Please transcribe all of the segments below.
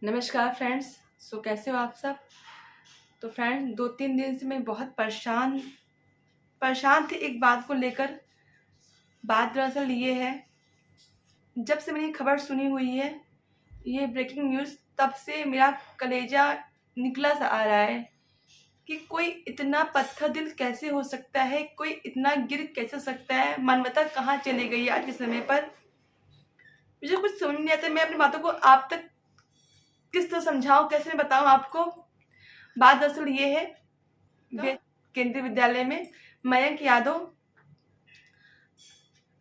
नमस्कार फ्रेंड्स। कैसे हो आप सब। तो फ्रेंड्स 2-3 दिन से मैं बहुत परेशान थी एक बात को लेकर। बात दरअसल ये है, जब से मैंने ये खबर सुनी हुई है, ये ब्रेकिंग न्यूज़, तब से मेरा कलेजा निकला सा आ रहा है कि कोई इतना पत्थर दिल कैसे हो सकता है, कोई इतना गिर कैसे सकता है। मानवता कहाँ चली गई है आज के समय पर। मुझे कुछ समझ नहीं आता, मैं अपनी बातों को आप तक किस तरह समझाऊं, कैसे मैं बताऊं आपको। बात दरअसल ये है, केंद्रीय विद्यालय में मयंक यादव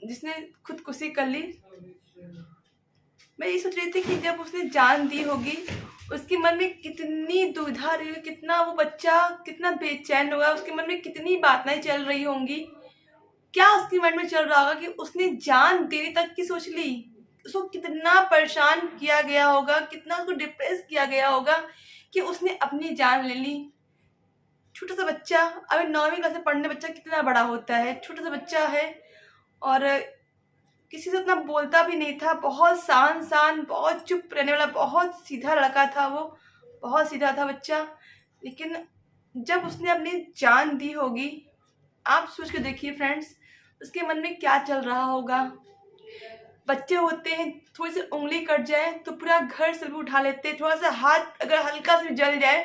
जिसने खुदकुशी कर ली। मैं ये सोच रही थी कि जब उसने जान दी होगी, उसके मन में कितनी दुविधा रही होगी, कितना वो बच्चा कितना बेचैन होगा, उसके मन में कितनी बातें चल रही होंगी। क्या उसके मन में चल रहा होगा कि उसने जान देने तक की सोच ली। उसको कितना परेशान किया गया होगा, कितना उसको डिप्रेस किया गया होगा कि उसने अपनी जान ले ली। छोटा सा बच्चा, अभी 9वीं क्लास में पढ़ने बच्चा कितना बड़ा होता है, छोटा सा बच्चा है और किसी से उतना बोलता भी नहीं था। बहुत शान बहुत चुप रहने वाला, बहुत सीधा लड़का था वो, बहुत सीधा था बच्चा। लेकिन जब उसने अपनी जान दी होगी, आप सोच के देखिए फ्रेंड्स, उसके मन में क्या चल रहा होगा। बच्चे होते हैं, थोड़ी सी उंगली कट जाए तो पूरा घर से भी उठा लेते हैं, थोड़ा सा हाथ अगर हल्का से जल जाए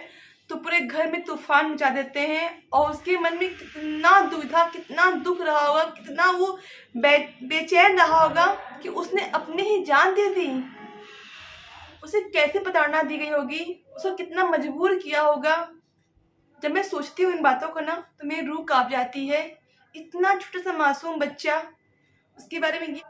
तो पूरे घर में तूफान मचा देते हैं। और उसके मन में कितना दुविधा, कितना दुख रहा होगा, कितना वो बेचैन रहा होगा कि उसने अपनी ही जान दे दी। उसे कैसे प्रताड़ना दी गई होगी, उसको कितना मजबूर किया होगा। जब मैं सोचती हूँ इन बातों को ना, तो मेरी रूह कांप जाती है। इतना छोटा सा मासूम बच्चा, उसके बारे में ये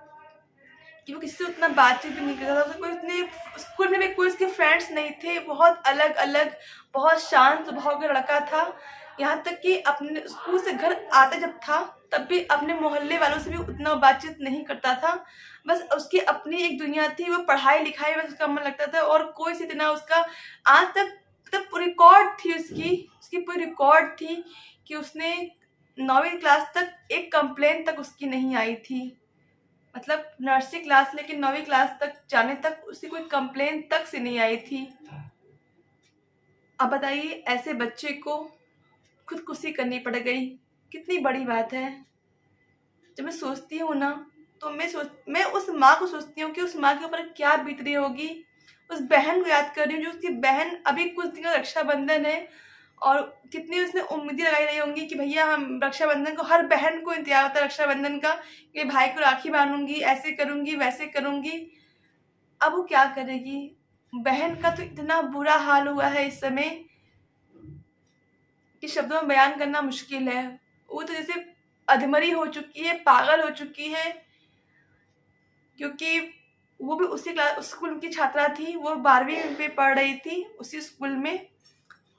कि वो किसी से उतना बातचीत भी नहीं करता था। कोई उतने स्कूल में भी कोई उसके फ्रेंड्स नहीं थे, बहुत अलग अलग, बहुत शांत स्वभाव का लड़का था। यहाँ तक कि अपने स्कूल से घर आता जब था, तब भी अपने मोहल्ले वालों से भी उतना बातचीत नहीं करता था। बस उसकी अपनी एक दुनिया थी, वो पढ़ाई लिखाई में उसका मन लगता था और कोई से इतना उसका आज तक तब रिकॉर्ड थी, उसकी पूरी रिकॉर्ड थी कि उसने 9वीं क्लास तक एक कंप्लेंट तक उसकी नहीं आई थी। मतलब नर्सरी क्लास लेकिन 9वीं क्लास तक जाने तक उसकी कोई कंप्लेन तक से नहीं आई थी। अब बताइए, ऐसे बच्चे को खुदकुशी करनी पड़ गई, कितनी बड़ी बात है। जब मैं सोचती हूँ ना, तो मैं उस माँ को सोचती हूँ कि उस माँ के ऊपर क्या बीत रही होगी। उस बहन को याद कर रही हूँ, जो उसकी बहन अभी कुछ दिन का रक्षाबंधन है और कितनी उसने उम्मीदें लगाई रही होंगी कि भैया हम रक्षाबंधन को, हर बहन को इंतजार होता है रक्षाबंधन का कि भाई को राखी बांधूंगी, ऐसे करूंगी वैसे करूंगी। अब वो क्या करेगी। बहन का तो इतना बुरा हाल हुआ है इस समय कि शब्दों में बयान करना मुश्किल है। वो तो जैसे अधमरी हो चुकी है, पागल हो चुकी है। क्योंकि वो भी उसी क्लास स्कूल की छात्रा थी, वो 12वीं में पढ़ रही थी उसी स्कूल में,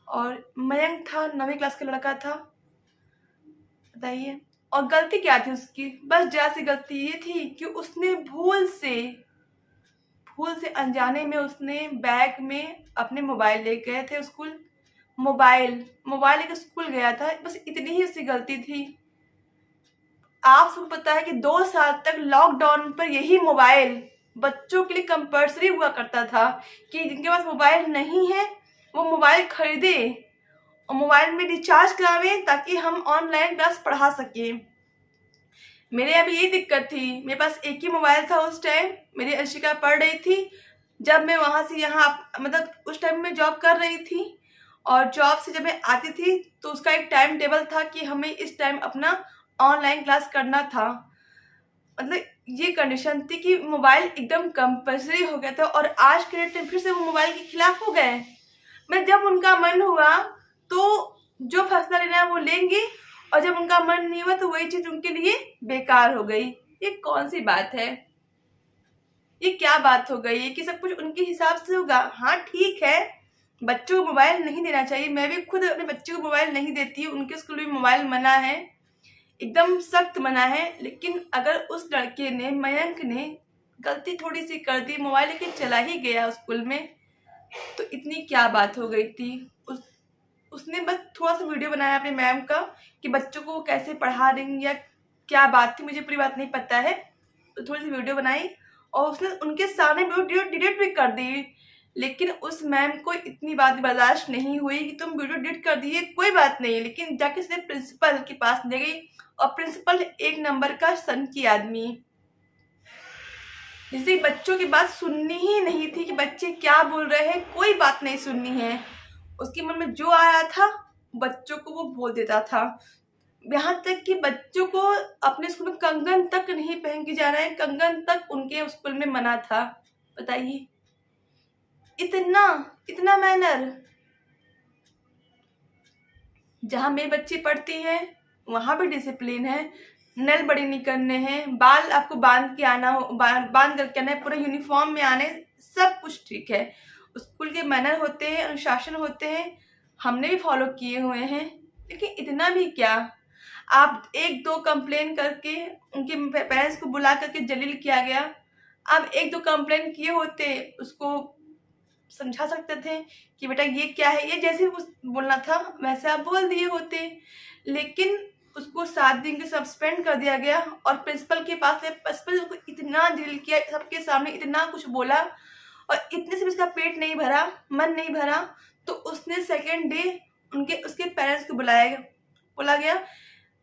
और मयंक था 9वीं क्लास का लड़का था। बताइए, और गलती क्या थी उसकी। बस जरा सी गलती ये थी कि उसने भूल से अनजाने में उसने बैग में अपने मोबाइल ले गए थे स्कूल। मोबाइल लेकर स्कूल गया था, बस इतनी ही उसकी गलती थी। आप सबको पता है कि 2 साल तक लॉकडाउन पर यही मोबाइल बच्चों के लिए कंपल्सरी हुआ करता था कि जिनके पास मोबाइल नहीं है वो मोबाइल खरीदे और मोबाइल में रिचार्ज करावे ताकि हम ऑनलाइन क्लास पढ़ा सके। मेरे यहाँ भी यही दिक्कत थी, मेरे पास एक ही मोबाइल था उस टाइम। मेरी अंशिका पढ़ रही थी, जब मैं वहाँ से यहाँ मतलब उस टाइम में जॉब कर रही थी, और जॉब से जब मैं आती थी तो उसका एक टाइम टेबल था कि हमें इस टाइम अपना ऑनलाइन क्लास करना था। मतलब ये कंडीशन थी कि मोबाइल एकदम कंपल्सरी हो गया था, और आज के डेट में फिर से वो मोबाइल के खिलाफ हो गए। मैं जब उनका मन हुआ तो जो फैसला लेना है वो लेंगे, और जब उनका मन नहीं हुआ तो वही चीज उनके लिए बेकार हो गई। ये कौन सी बात है, ये क्या बात हो गई है कि सब कुछ उनके हिसाब से होगा। हाँ ठीक है, बच्चों को मोबाइल नहीं देना चाहिए, मैं भी खुद अपने बच्चे को मोबाइल नहीं देती हूँ, उनके स्कूल में मोबाइल मना है, एकदम सख्त मना है। लेकिन अगर उस लड़के ने, मयंक ने गलती थोड़ी सी कर दी, मोबाइल लेके चला ही गया स्कूल में, तो इतनी क्या बात हो गई थी। उसने बस थोड़ा सा वीडियो बनाया अपने मैम का कि बच्चों को वो कैसे पढ़ा रही या क्या बात थी, मुझे पूरी बात नहीं पता है। तो थोड़ी सी वीडियो बनाई और उसने उनके सामने वीडियो डिलीट भी कर दी। लेकिन उस मैम को इतनी बात बर्दाश्त नहीं हुई कि तुम वीडियो डिलीट कर दिए, कोई बात नहीं, लेकिन जाके सीधे प्रिंसिपल के पास ले गई। और प्रिंसिपल एक नंबर का सन की आदमी, जिसे बच्चों की बात सुननी ही नहीं थी कि बच्चे क्या बोल रहे हैं, कोई बात नहीं सुननी है। उसके मन में जो आ रहा था बच्चों को वो बोल देता था। यहाँ तक कि बच्चों को अपने स्कूल में कंगन तक नहीं पहन के जाना है, कंगन तक उनके स्कूल में मना था। बताइए, इतना इतना मैनर। जहाँ मेरे बच्ची पढ़ती है वहाँ भी डिसिप्लिन है, नल बड़े नहीं करने हैं, बाल आपको बांध के आना हो, बांध करके आना है, पूरे यूनिफॉर्म में आने, सब कुछ ठीक है। स्कूल के मैनर होते हैं, अनुशासन होते हैं, हमने भी फॉलो किए हुए हैं। लेकिन इतना भी क्या, आप एक दो कंप्लेन करके उनके पेरेंट्स को बुला करके जलील किया गया। आप एक दो कंप्लेन किए होते, उसको समझा सकते थे कि बेटा ये क्या है, ये जैसे बोलना था वैसे आप बोल दिए होते। लेकिन उसको 7 दिन के सस्पेंड कर दिया गया और प्रिंसिपल के पास प्रिंसिपल को इतना जलील किया, सबके सामने इतना कुछ बोला, और इतने से भी उसका पेट नहीं भरा, मन नहीं भरा, तो उसने सेकेंड डे उसके पेरेंट्स को बोला गया।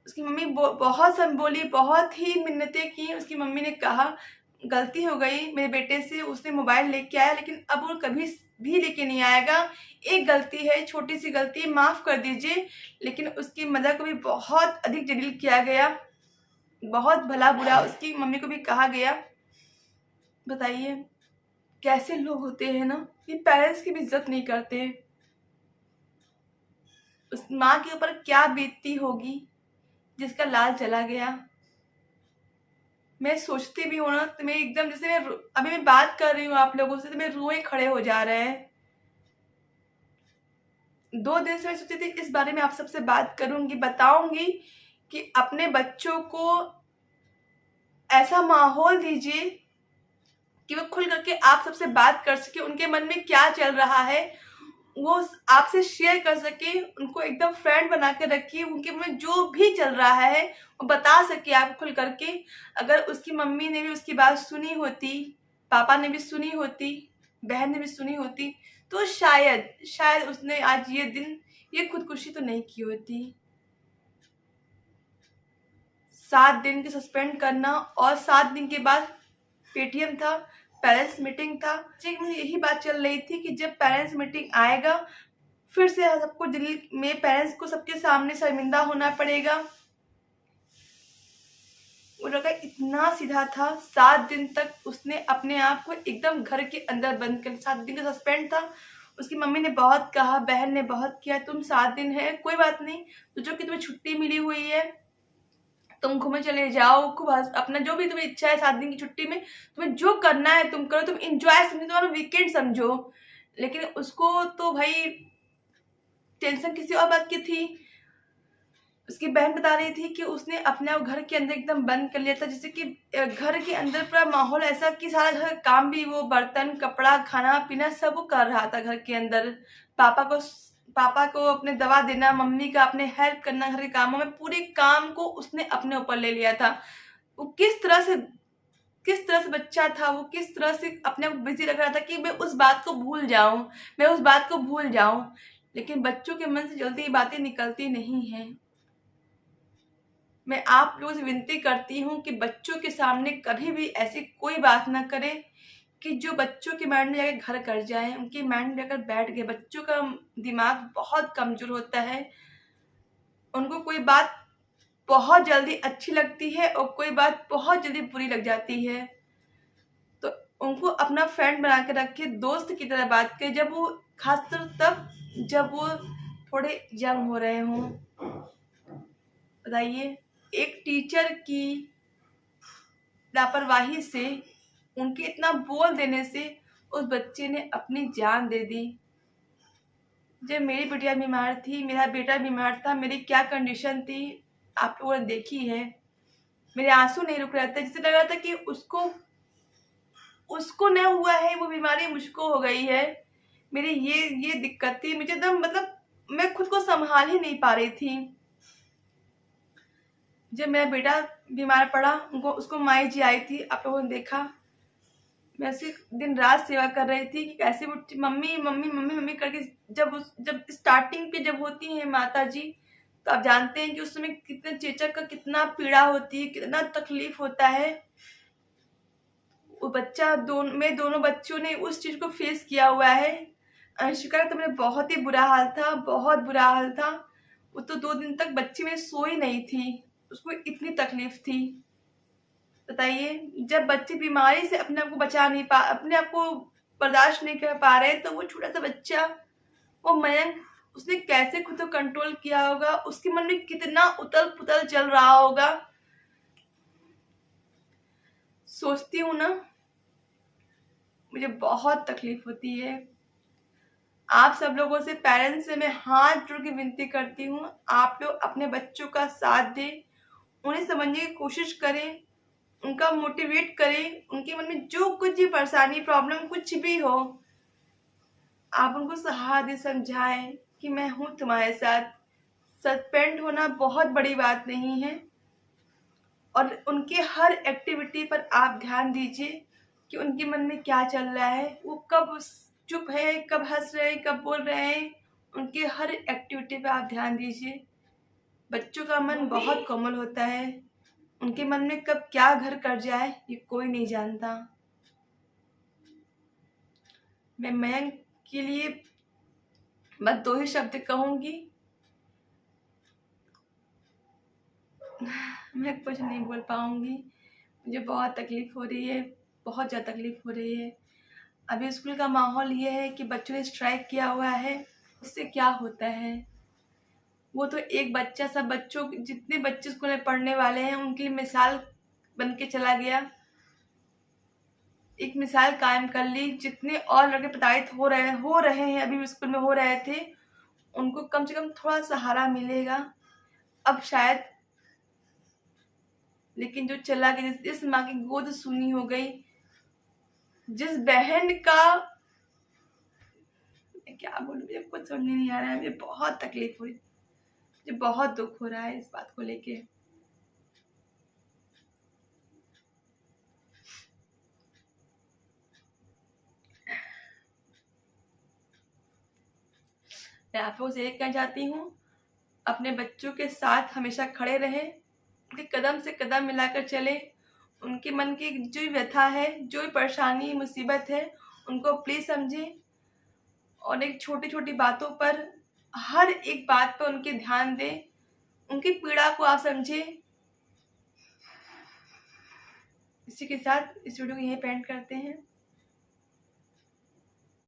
उसकी मम्मी बहुत बोली, बहुत ही मिन्नतें की। उसकी मम्मी ने कहा गलती हो गई मेरे बेटे से, उसने मोबाइल लेके आया, लेकिन अब वो कभी भी लेके नहीं आएगा। एक गलती है, छोटी सी गलती, माफ़ कर दीजिए। लेकिन उसकी मदर को भी बहुत अधिक जलील किया गया, बहुत भला बुरा उसकी मम्मी को भी कहा गया। बताइए कैसे लोग होते हैं ना, ये पेरेंट्स की भी इज्जत नहीं करते। उस माँ के ऊपर क्या बीतती होगी जिसका लाल चला गया। मैं सोचती भी हूँ ना तो मैं एकदम, जैसे अभी मैं बात कर रही हूँ आप लोगों से तो मेरे रोए खड़े हो जा रहे हैं। 2 दिन से मैं सोची थी इस बारे में आप सबसे बात करूंगी, बताऊंगी कि अपने बच्चों को ऐसा माहौल दीजिए कि वो खुल करके आप सबसे बात कर सके, उनके मन में क्या चल रहा है वो आपसे शेयर कर सके, उनको एकदम फ्रेंड बना के रखिए, उनके मन में जो भी चल रहा है वो बता सके आप खुल करके। अगर उसकी मम्मी ने भी उसकी बात सुनी होती, पापा ने भी सुनी होती, बहन ने भी सुनी होती, तो शायद उसने आज ये खुदकुशी तो नहीं की होती। 7 दिन के सस्पेंड करना और 7 दिन के बाद पेटीएम था, पेरेंट्स मीटिंग था। मुझे यही बात चल रही थी कि जब पेरेंट्स मीटिंग आएगा फिर से सबको दिल्ली में पेरेंट्स को सबके सामने शर्मिंदा होना पड़ेगा। वो लड़का इतना सीधा था, 7 दिन तक उसने अपने आप को एकदम घर के अंदर बंद कर, 7 दिन का सस्पेंड था। उसकी मम्मी ने बहुत कहा, बहन ने बहुत किया, तुम 7 दिन है कोई बात नहीं, तो जो कि तुम्हें छुट्टी मिली हुई है तुम घूमे चले जाओ, खूब अपना जो भी तुम्हें इच्छा है 7 दिन की छुट्टी में तुम्हें जो करना है तुम करो, तुम इंजॉय समझो, तुम्हारा वीकेंड समझो। लेकिन उसको तो भाई टेंशन किसी और बात की थी। उसकी बहन बता रही थी कि उसने अपने आप घर के अंदर एकदम बंद कर लिया था, जैसे कि घर के अंदर पूरा माहौल ऐसा कि सारा घर काम भी वो बर्तन कपड़ा खाना पीना सब वो कर रहा था घर के अंदर। पापा को अपने दवा देना, मम्मी का अपने हेल्प करना घर के कामों में, पूरे काम को उसने अपने ऊपर ले लिया था। वो किस तरह से बच्चा था, वो किस तरह से अपने आप बिजी रख रहा था कि मैं उस बात को भूल जाऊं। लेकिन बच्चों के मन से जल्दी ये बातें निकलती नहीं हैं। मैं आप लोगों से विनती करती हूँ कि बच्चों के सामने कभी भी ऐसी कोई बात ना करें कि जो बच्चों के माइंड में जाकर घर कर जाए, उनके माइंड में जाकर बैठ गए। बच्चों का दिमाग बहुत कमजोर होता है, उनको कोई बात बहुत जल्दी अच्छी लगती है और कोई बात बहुत जल्दी बुरी लग जाती है। तो उनको अपना फ्रेंड बना के रखे, दोस्त की तरह बात करें, जब वो खासकर तब जब वो थोड़े यंग हो रहे हों। बताइए, एक टीचर की लापरवाही से, उनके इतना बोल देने से उस बच्चे ने अपनी जान दे दी। जब मेरी बिटिया बीमार थी, मेरा बेटा बीमार था, मेरी क्या कंडीशन थी आप लोगों ने देखी है। मेरे आंसू नहीं रुक रहे थे, जिससे लग रहा था कि उसको न हुआ है वो बीमारी, मुझको हो गई है। मेरी ये दिक्कत थी, मुझे एकदम मतलब मैं खुद को संभाल ही नहीं पा रही थी। जब मेरा बेटा बीमार पड़ा, उसको माई जी आई थी, आप लोगों ने देखा, मैं उसकी दिन रात सेवा कर रही थी कि कैसे वो मम्मी मम्मी मम्मी मम्मी करके जब स्टार्टिंग पे जब होती हैं माता जी, तो आप जानते हैं कि उस समय कितने चेचक का कितना पीड़ा होती है, कितना तकलीफ होता है। वो बच्चा दोनों बच्चों ने उस चीज को फेस किया हुआ है। अंशिका का तो मेरा बहुत ही बुरा हाल था, बहुत बुरा हाल था। वो तो 2 दिन तक बच्ची में सोई नहीं थी, उसको इतनी तकलीफ थी। बताइए, जब बच्चे बीमारी से अपने आप को बचा नहीं पा, अपने आप को बर्दाश्त नहीं कर पा रहे, तो वो छोटा सा बच्चा, वो मयंक, उसने कैसे खुद को कंट्रोल किया होगा, उसके मन में कितना उतल पुतल चल रहा होगा। सोचती हूँ ना, मुझे बहुत तकलीफ होती है। आप सब लोगों से, पेरेंट्स से मैं हाथ जोड़ के विनती करती हूँ, आप लोग अपने बच्चों का साथ दें, उन्हें समझने की कोशिश करें, उनका मोटिवेट करें। उनके मन में जो कुछ भी परेशानी, प्रॉब्लम कुछ भी हो, आप उनको सहारा दें, समझाएं कि मैं हूँ तुम्हारे साथ। सस्पेंड होना बहुत बड़ी बात नहीं है। और उनके हर एक्टिविटी पर आप ध्यान दीजिए कि उनके मन में क्या चल रहा है, वो कब चुप है, कब हंस रहे हैं, कब बोल रहे हैं। उनके हर एक्टिविटी पे आप ध्यान दीजिए। बच्चों का मन बहुत कोमल होता है, उनके मन में कब क्या घर कर जाए ये कोई नहीं जानता। मैं मयंक के लिए बस 2 ही शब्द कहूंगी, मैं कुछ नहीं बोल पाऊंगी। मुझे बहुत तकलीफ हो रही है, बहुत ज़्यादा तकलीफ हो रही है। अभी स्कूल का माहौल ये है कि बच्चों ने स्ट्राइक किया हुआ है, उससे क्या होता है। वो तो एक बच्चा, सब बच्चों, जितने बच्चे स्कूल में पढ़ने वाले हैं उनके लिए मिसाल बन के चला गया। एक मिसाल कायम कर ली। जितने और लड़के प्रताड़ित हो रहे हैं, अभी भी स्कूल में हो रहे थे, उनको कम से कम थोड़ा सहारा मिलेगा अब शायद। लेकिन जो चला गया, जिस माँ की गोद सूनी हो गई, जिस बहन का, क्या बोलूं, मुझे कुछ समझ नहीं आ रहा है। मुझे बहुत तकलीफ हुई, मुझे बहुत दुख हो रहा है इस बात को लेके। मैं आप लोगों से एक कहना चाहती हूँ, अपने बच्चों के साथ हमेशा खड़े रहें, उनके कदम से कदम मिलाकर चले। उनके मन की जो भी व्यथा है, जो भी परेशानी मुसीबत है, उनको प्लीज समझें। और एक छोटी छोटी बातों पर, हर एक बात पर उनके ध्यान दें, उनकी पीड़ा को आप समझें। इसी के साथ इस वीडियो को यहीं पेंट करते हैं।